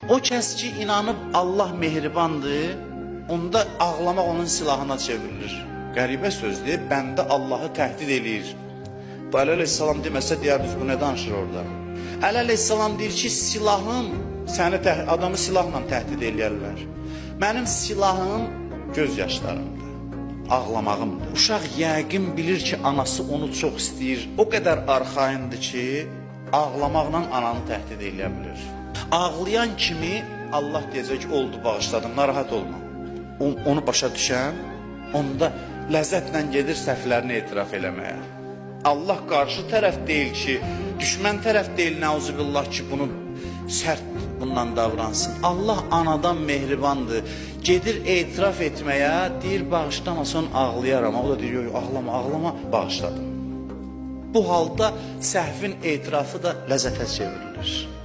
O kəs ki inanıb Allah mehribandır, onda ağlamaq onun silahına çevrilir. Qəribə sözdür, bəndə Allahı təhdid eləyir. Bu Əli əleyhissalam deməsə deyərdiniz, bu nə danışır orada? Əli əleyhissalam deyir ki, silahım, adamı silahla təhdid eləyərlər. Mənim silahım göz yaşlarımdır, ağlamağımdır. Uşaq yəqin bilir ki, anası onu çox istəyir, o qədər arxayındır ki, ağlamaqla ananı təhdid eləyə bilir. Ağlayan kimi Allah deyəcək ki, oldu, bağışladım, narahat olma. Onu başa düşən, onda ləzzətlə gedir səhvlərini etiraf eləməyə. Allah qarşı tərəf deyil ki, düşmən tərəf deyil, nəuzubillah ki, bunu sərt bundan davransın. Allah anadan mehribandır, gedir etiraf etməyə, deyir bağışlamasan ağlayaram. O da deyir, yox, ağlama, ağlama, bağışladım. Bu halda səhvin etirafı da ləzzətə çevrilir.